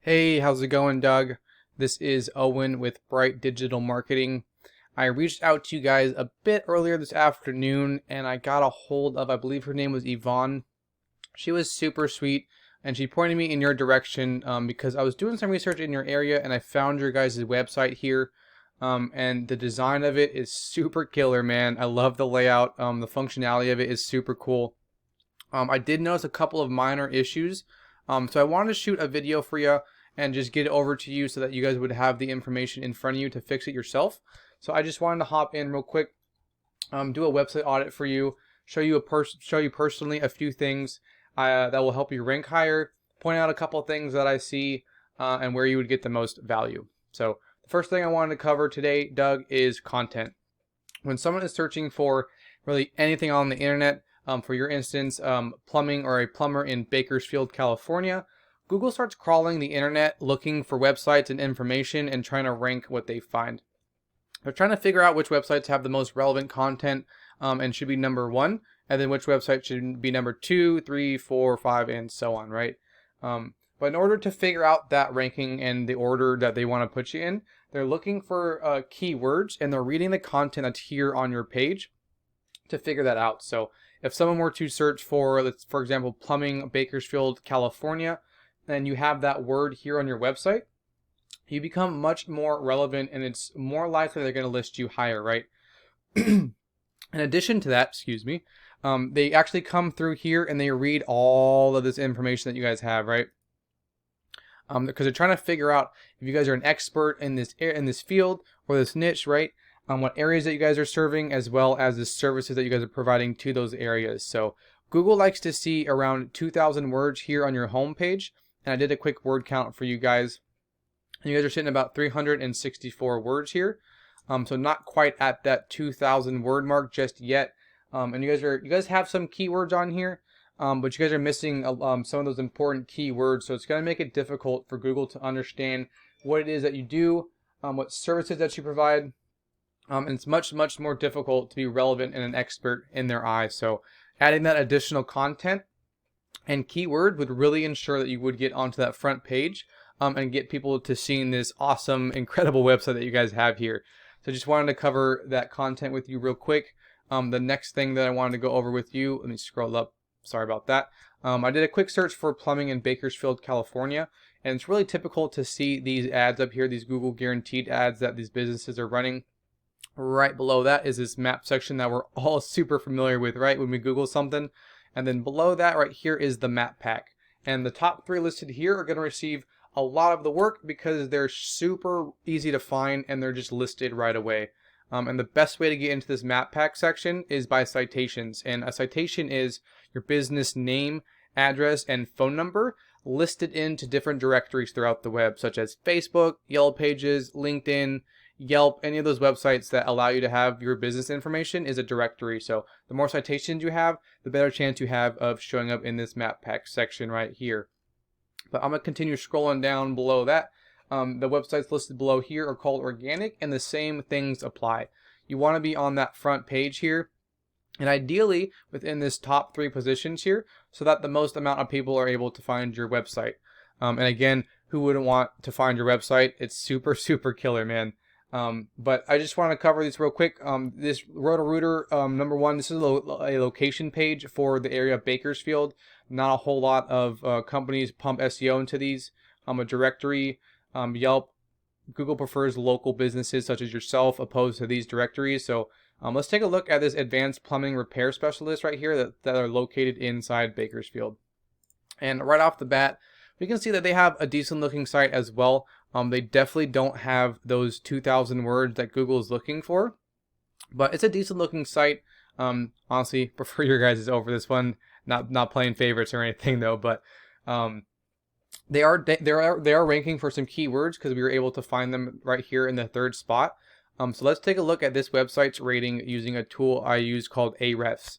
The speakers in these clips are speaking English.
Hey, how's it going, Doug? This is Owen with Bright Digital Marketing. I reached out to you guys a bit earlier this afternoon and I got a hold of, I believe her name was Yvonne. She was super sweet and she pointed me in your direction because I was doing some research in your area and I found your guys' website here. And the design of it is super killer, man. I love the layout. The functionality of it is super cool. I did notice a couple of minor issues. So I wanted to shoot a video for you and just get it over to you so that you guys would have the information in front of you to fix it yourself. So I just wanted to hop in real quick, do a website audit for you, show you personally a few things that will help you rank higher, point out a couple things that I see, and where you would get the most value. So the first thing I wanted to cover today, Doug, is content. When someone is searching for really anything on the internet, for your instance, plumbing or a plumber in Bakersfield, California, Google starts crawling the internet looking for websites and information and trying to rank what they find. They're trying to figure out which websites have the most relevant content and should be number one, and then which website should be number 2, 3, 4, 5, and so on, right? But in order to figure out that ranking and the order that they want to put you in, they're looking for keywords and they're reading the content that's here on your page to figure that out. So if someone were to search for example, plumbing Bakersfield, California, and you have that word here on your website, you become much more relevant and it's more likely they're going to list you higher, right? In addition to that, they actually come through here and they read all of this information that you guys have, right? Because they're trying to figure out if you guys are an expert in this field or this niche, right? What areas that you guys are serving, as well as the services that you guys are providing to those areas. So Google likes to see around 2,000 words here on your home page. And I did a quick word count for you guys. You guys are sitting about 364 words here. So not quite at that 2,000 word mark just yet. And you guys have some keywords on here, but you guys are missing some of those important keywords. So it's going to make it difficult for Google to understand what it is that you do, what services that you provide. And it's much more difficult to be relevant and an expert in their eyes. So adding that additional content and keyword would really ensure that you would get onto that front page and get people to seeing this awesome, incredible website that you guys have here. So just wanted to cover that content with you real quick. The next thing that I wanted to go over with you, let me scroll up. Sorry about that. I did a quick search for plumbing in Bakersfield, California, and it's really typical to see these ads up here, these Google guaranteed ads that these businesses are running. Right below that is this map section that we're all super familiar with, right? When we Google something. And then below that right here is the map pack. And the top 3 listed here are going to receive a lot of the work because they're super easy to find and they're just listed right away. And the best way to get into this map pack section is by citations. And a citation is your business name, address, and phone number listed into different directories throughout the web, such as Facebook, Yellow Pages, LinkedIn, Yelp. Any of those websites that allow you to have your business information is a directory. So the more citations you have, the better chance you have of showing up in this map pack section right here. But I'm going to continue scrolling down below that. The websites listed below here are called organic, and the same things apply. You want to be on that front page here, and ideally within this top 3 positions here, so that the most amount of people are able to find your website. And again, who wouldn't want to find your website? It's super killer, man. But I just want to cover this real quick. This Roto-Rooter, number 1, this is a location page for the area of Bakersfield. Not a whole lot of companies pump SEO into these. A directory, Yelp, Google prefers local businesses such as yourself opposed to these directories. So let's take a look at this advanced plumbing repair specialist right here that are located inside Bakersfield. And right off the bat, we can see that they have a decent looking site as well. They definitely don't have those 2,000 words that Google is looking for, but it's a decent looking site. Honestly, prefer your guys' over this one. Not playing favorites or anything though, but they are ranking for some keywords because we were able to find them right here in the 3rd spot. So let's take a look at this website's rating using a tool I use called Ahrefs.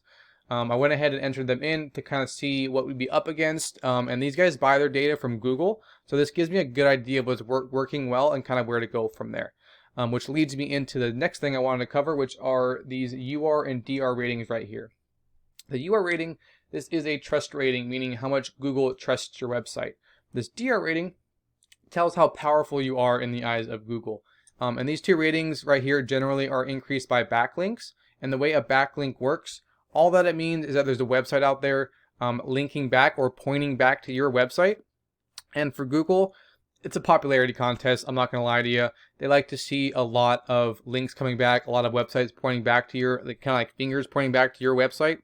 I went ahead and entered them in to kind of see what we'd be up against. And these guys buy their data from Google. So this gives me a good idea of what's working well and kind of where to go from there. Which leads me into the next thing I wanted to cover, which are these UR and DR ratings right here. The UR rating, this is a trust rating, meaning how much Google trusts your website. This DR rating tells how powerful you are in the eyes of Google. And these two ratings right here generally are increased by backlinks. And the way a backlink works, all that it means is that there's a website out there linking back or pointing back to your website. And for Google, it's a popularity contest. I'm not going to lie to you. They like to see a lot of links coming back, a lot of websites pointing back to your, kind of like fingers pointing back to your website,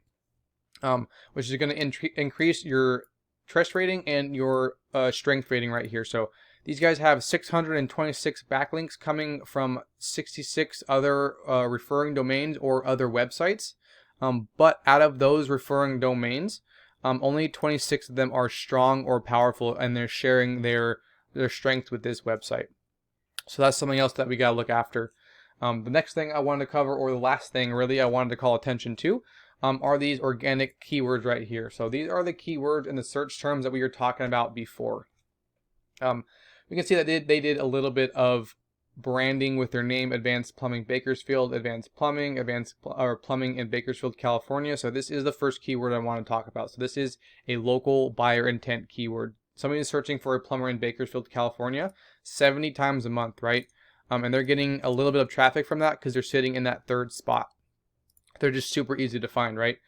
which is going to increase your trust rating and your strength rating right here. So these guys have 626 backlinks coming from 66 other referring domains or other websites. But out of those referring domains, only 26 of them are strong or powerful, and they're sharing their strength with this website. So that's something else that we got to look after. The next thing I wanted to cover, or the last thing really I wanted to call attention to, are these organic keywords right here. So these are the keywords and the search terms that we were talking about before. We can see that they did a little bit of branding with their name: Advanced Plumbing Bakersfield, Advanced Plumbing, Plumbing in Bakersfield, California. So this is the first keyword I want to talk about. So this is a local buyer intent keyword. Somebody is searching for a plumber in Bakersfield, California, 70 times a month, right? And they're getting a little bit of traffic from that because they're sitting in that third spot. They're just super easy to find, right?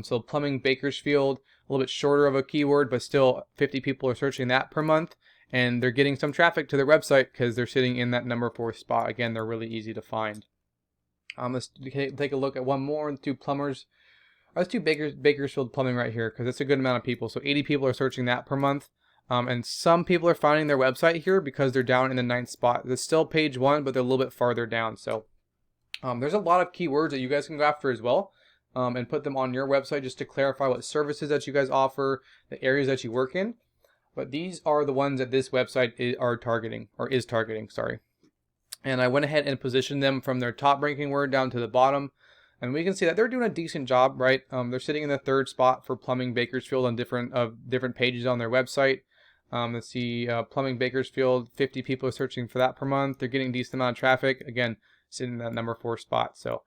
So Plumbing Bakersfield, a little bit shorter of a keyword, but still 50 people are searching that per month. And they're getting some traffic to their website because they're sitting in that number 4 spot. Again, they're really easy to find. Let's take a look at one more. Two plumbers. Let's do Bakersfield Plumbing right here because it's a good amount of people. So 80 people are searching that per month. And some people are finding their website here because they're down in the 9th spot. It's still page 1, but they're a little bit farther down. So there's a lot of keywords that you guys can go after as well, and put them on your website just to clarify what services that you guys offer, the areas that you work in. But these are the ones that this website is targeting, sorry. And I went ahead and positioned them from their top ranking word down to the bottom. And we can see that they're doing a decent job, right? They're sitting in the 3rd spot for Plumbing Bakersfield on different pages on their website. Let's see, Plumbing Bakersfield, 50 people are searching for that per month. They're getting a decent amount of traffic. Again, sitting in that number 4 spot. So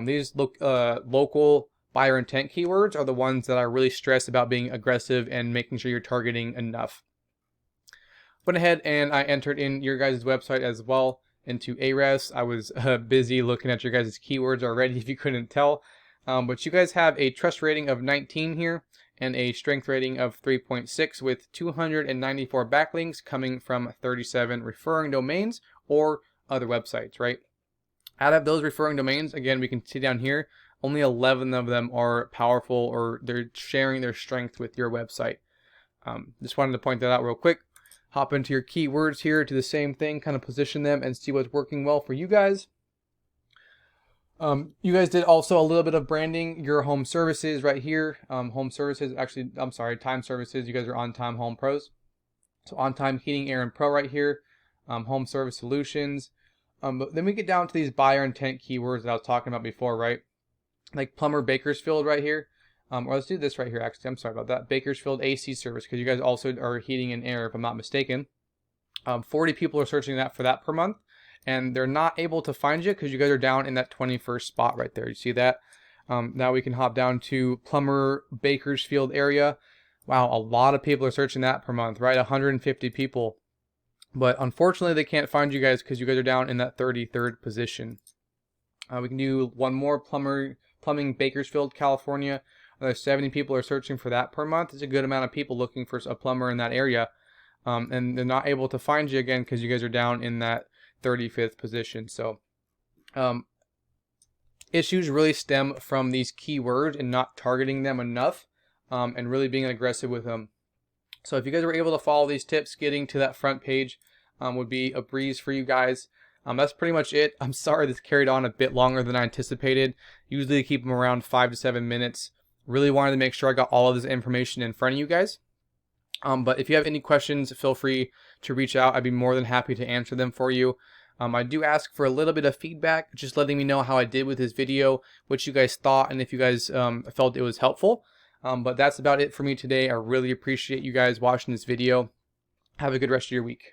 these local buyer intent keywords are the ones that I really stress about being aggressive and making sure you're targeting enough. Went ahead and I entered in your guys' website as well into Ahrefs. I was busy looking at your guys' keywords already, if you couldn't tell. But you guys have a trust rating of 19 here and a strength rating of 3.6 with 294 backlinks coming from 37 referring domains or other websites, right? Out of those referring domains, again, we can see down here, only 11 of them are powerful or they're sharing their strength with your website. Just wanted to point that out real quick. Hop into your keywords here, do the same thing, kind of position them and see what's working well for you guys. You guys did also a little bit of branding your home services right here. Home services, actually, I'm sorry, time services. You guys are On Time Home Pros. So On Time Heating, Air, and Pro right here. Home service solutions. But then we get down to these buyer intent keywords that I was talking about before, right? Like Plumber Bakersfield right here. Or let's do this right here, actually. I'm sorry about that. Bakersfield AC service, because you guys also are heating and air, if I'm not mistaken. 40 people are searching that for that per month. And they're not able to find you because you guys are down in that 21st spot right there. You see that? Now we can hop down to Plumber Bakersfield area. Wow, a lot of people are searching that per month, right? 150 people. But unfortunately, they can't find you guys because you guys are down in that 33rd position. We can do one more, Plumbing Bakersfield, California. 70 people are searching for that per month. It's a good amount of people looking for a plumber in that area. And they're not able to find you again because you guys are down in that 35th position. So issues really stem from these keywords and not targeting them enough, and really being aggressive with them. So if you guys were able to follow these tips, getting to that front page would be a breeze for you guys. That's pretty much it. I'm sorry this carried on a bit longer than I anticipated. Usually I keep them around 5 to 7 minutes. Really wanted to make sure I got all of this information in front of you guys. But if you have any questions, feel free to reach out. I'd be more than happy to answer them for you. I do ask for a little bit of feedback, just letting me know how I did with this video, what you guys thought, and if you guys felt it was helpful. But that's about it for me today. I really appreciate you guys watching this video. Have a good rest of your week.